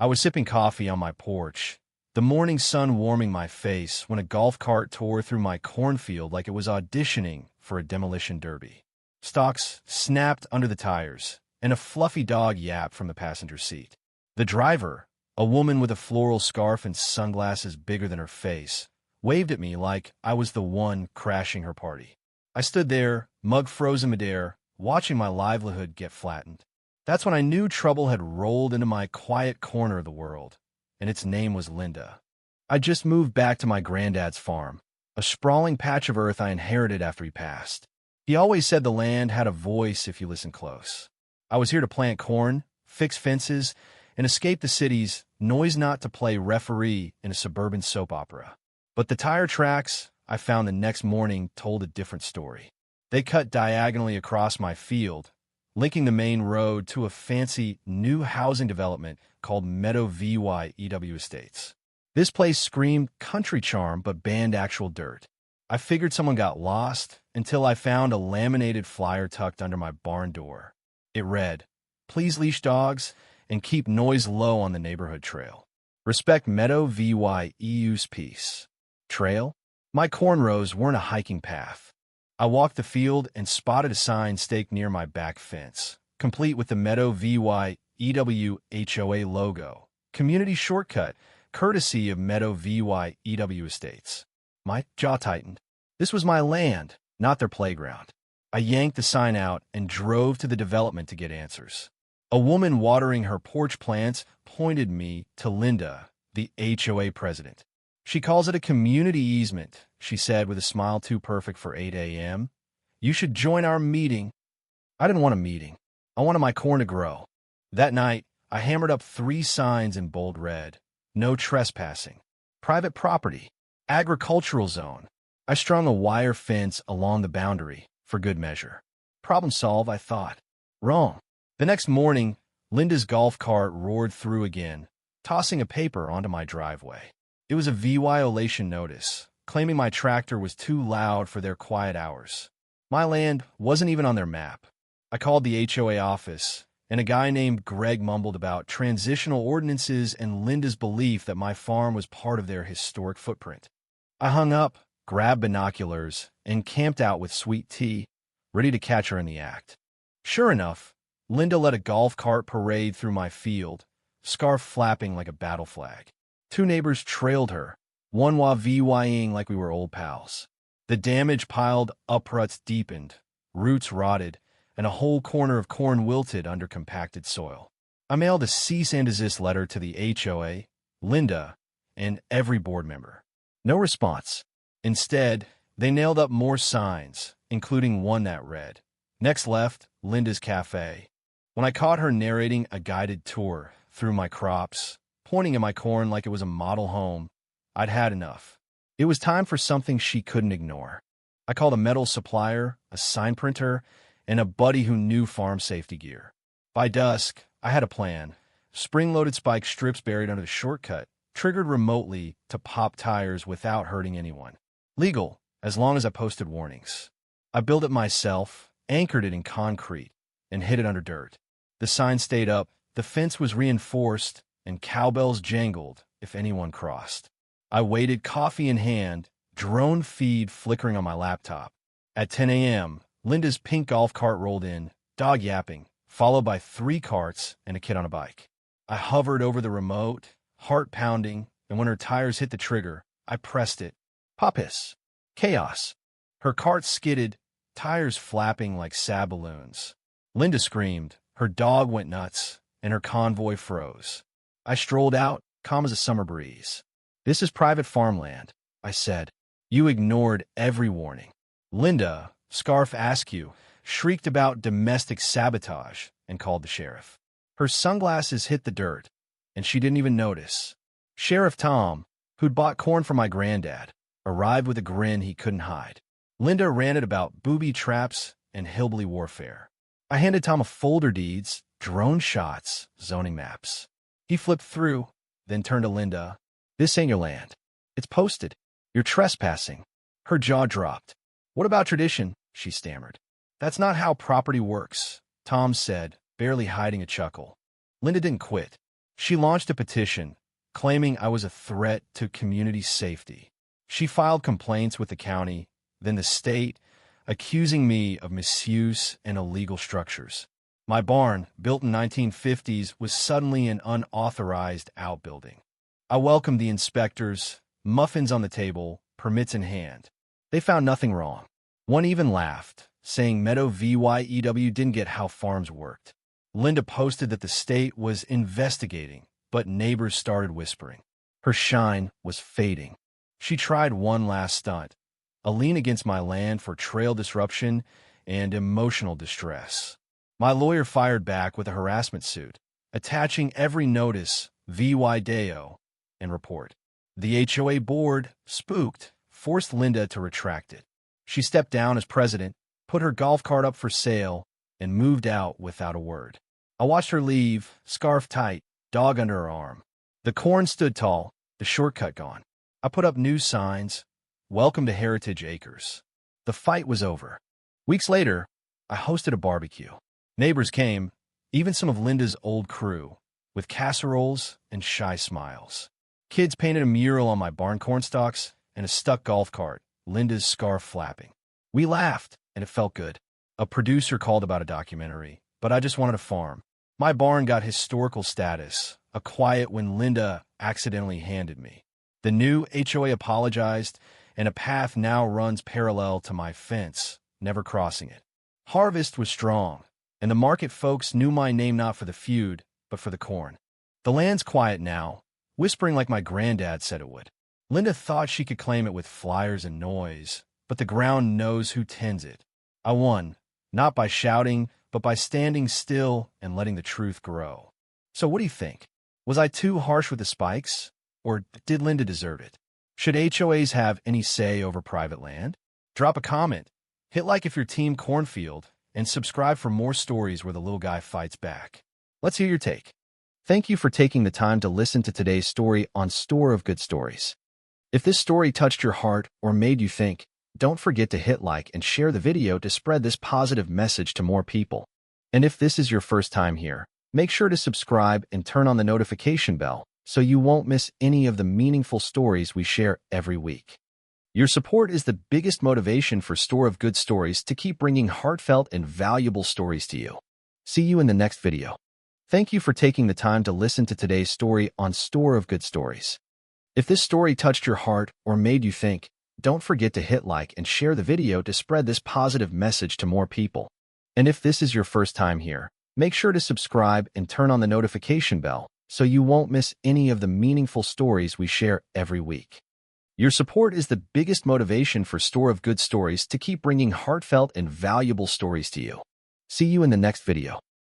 I was sipping coffee on my porch, the morning sun warming my face when a golf cart tore through my cornfield like it was auditioning for a demolition derby. Stalks snapped under the tires, and a fluffy dog yapped from the passenger seat. The driver, a woman with a floral scarf and sunglasses bigger than her face, waved at me like I was the one crashing her party. I stood there, mug frozen midair, watching my livelihood get flattened. That's when I knew trouble had rolled into my quiet corner of the world, and its name was Linda. I just moved back to my granddad's farm, a sprawling patch of earth I inherited after he passed. He always said the land had a voice if you listen close. I was here to plant corn, fix fences, and escape the city's noise not to play referee in a suburban soap opera. But the tire tracks I found the next morning told a different story. They cut diagonally across my field, linking the main road to a fancy new housing development called Meadow VY Estates. This place screamed country charm but banned actual dirt. I figured someone got lost until I found a laminated flyer tucked under my barn door. It read, "Please leash dogs and keep noise low on the neighborhood trail. Respect Meadow VY's peace." Trail? My cornrows weren't a hiking path. I walked the field and spotted a sign staked near my back fence, complete with the Meadow VY HOA logo. Community shortcut, courtesy of Meadow VY Estates. My jaw tightened. This was my land, not their playground. I yanked the sign out and drove to the development to get answers. A woman watering her porch plants pointed me to Linda, the HOA president. "She calls it a community easement," she said with a smile too perfect for 8 a.m. "You should join our meeting." I didn't want a meeting. I wanted my corn to grow. That night, I hammered up 3 signs in bold red. No trespassing. Private property. Agricultural zone. I strung a wire fence along the boundary, for good measure. Problem solved, I thought. Wrong. The next morning, Linda's golf cart roared through again, tossing a paper onto my driveway. It was a violation notice, claiming my tractor was too loud for their quiet hours. My land wasn't even on their map. I called the HOA office, and a guy named Greg mumbled about transitional ordinances and Linda's belief that my farm was part of their historic footprint. I hung up, grabbed binoculars, and camped out with sweet tea, ready to catch her in the act. Sure enough, Linda led a golf cart parade through my field, scarf flapping like a battle flag. 2 neighbors trailed her, one while VYing like we were old pals. The damage piled up, ruts deepened, roots rotted, and a whole corner of corn wilted under compacted soil. I mailed a cease and desist letter to the HOA, Linda, and every board member. No response. Instead, they nailed up more signs, including one that read, "Next left, Linda's Cafe." When I caught her narrating a guided tour through my crops, pointing at my corn like it was a model home, I'd had enough. It was time for something she couldn't ignore. I called a metal supplier, a sign printer, and a buddy who knew farm safety gear. By dusk, I had a plan. Spring-loaded spike strips buried under the shortcut, triggered remotely to pop tires without hurting anyone. Legal, as long as I posted warnings. I built it myself, anchored it in concrete, and hid it under dirt. The sign stayed up, the fence was reinforced, and cowbells jangled if anyone crossed. I waited, coffee in hand, drone feed flickering on my laptop. At 10 a.m., Linda's pink golf cart rolled in, dog yapping, followed by 3 carts and a kid on a bike. I hovered over the remote, heart pounding, and when her tires hit the trigger, I pressed it. Pop hiss. Chaos. Her cart skidded, tires flapping like sad balloons. Linda screamed, her dog went nuts, and her convoy froze. I strolled out, calm as a summer breeze. "This is private farmland," I said. "You ignored every warning." Linda, scarf askew, shrieked about domestic sabotage and called the sheriff. Her sunglasses hit the dirt, and she didn't even notice. Sheriff Tom, who'd bought corn for my granddad, arrived with a grin he couldn't hide. Linda ranted about booby traps and hillbilly warfare. I handed Tom a folder: deeds, drone shots, zoning maps. He flipped through, then turned to Linda. "This ain't your land. It's posted. You're trespassing." Her jaw dropped. "What about tradition?" she stammered. "That's not how property works," Tom said, barely hiding a chuckle. Linda didn't quit. She launched a petition claiming I was a threat to community safety. She filed complaints with the county, then the state, accusing me of misuse and illegal structures. My barn, built in 1950s, was suddenly an unauthorized outbuilding. I welcomed the inspectors, muffins on the table, permits in hand. They found nothing wrong. One even laughed, saying Meadow VYEW didn't get how farms worked. Linda posted that the state was investigating, but neighbors started whispering. Her shine was fading. She tried one last stunt, a lien against my land for trail disruption and emotional distress. My lawyer fired back with a harassment suit, attaching every notice, VY Deo, and report. The HOA board, spooked, forced Linda to retract it. She stepped down as president, put her golf cart up for sale, and moved out without a word. I watched her leave, scarf tight, dog under her arm. The corn stood tall, the shortcut gone. I put up new signs, welcome to Heritage Acres. The fight was over. Weeks later, I hosted a barbecue. Neighbors came, even some of Linda's old crew, with casseroles and shy smiles. Kids painted a mural on my barn cornstalks and a stuck golf cart, Linda's scarf flapping. We laughed, and it felt good. A producer called about a documentary, but I just wanted a farm. My barn got historical status, a quiet when Linda accidentally handed me. The new HOA apologized, and a path now runs parallel to my fence, never crossing it. Harvest was strong, and the market folks knew my name not for the feud, but for the corn. The land's quiet now, whispering like my granddad said it would. Linda thought she could claim it with flyers and noise, but the ground knows who tends it. I won, not by shouting, but by standing still and letting the truth grow. So what do you think? Was I too harsh with the spikes, or did Linda deserve it? Should HOAs have any say over private land? Drop a comment, hit like if you're Team Cornfield, and subscribe for more stories where the little guy fights back. Let's hear your take. Thank you for taking the time to listen to today's story on Store of Good Stories. If this story touched your heart or made you think, don't forget to hit like and share the video to spread this positive message to more people. And if this is your first time here, make sure to subscribe and turn on the notification bell so you won't miss any of the meaningful stories we share every week. Your support is the biggest motivation for Store of Good Stories to keep bringing heartfelt and valuable stories to you. See you in the next video. Thank you for taking the time to listen to today's story on Store of Good Stories. If this story touched your heart or made you think, don't forget to hit like and share the video to spread this positive message to more people. And if this is your first time here, make sure to subscribe and turn on the notification bell so you won't miss any of the meaningful stories we share every week. Your support is the biggest motivation for Store of Good Stories to keep bringing heartfelt and valuable stories to you. See you in the next video.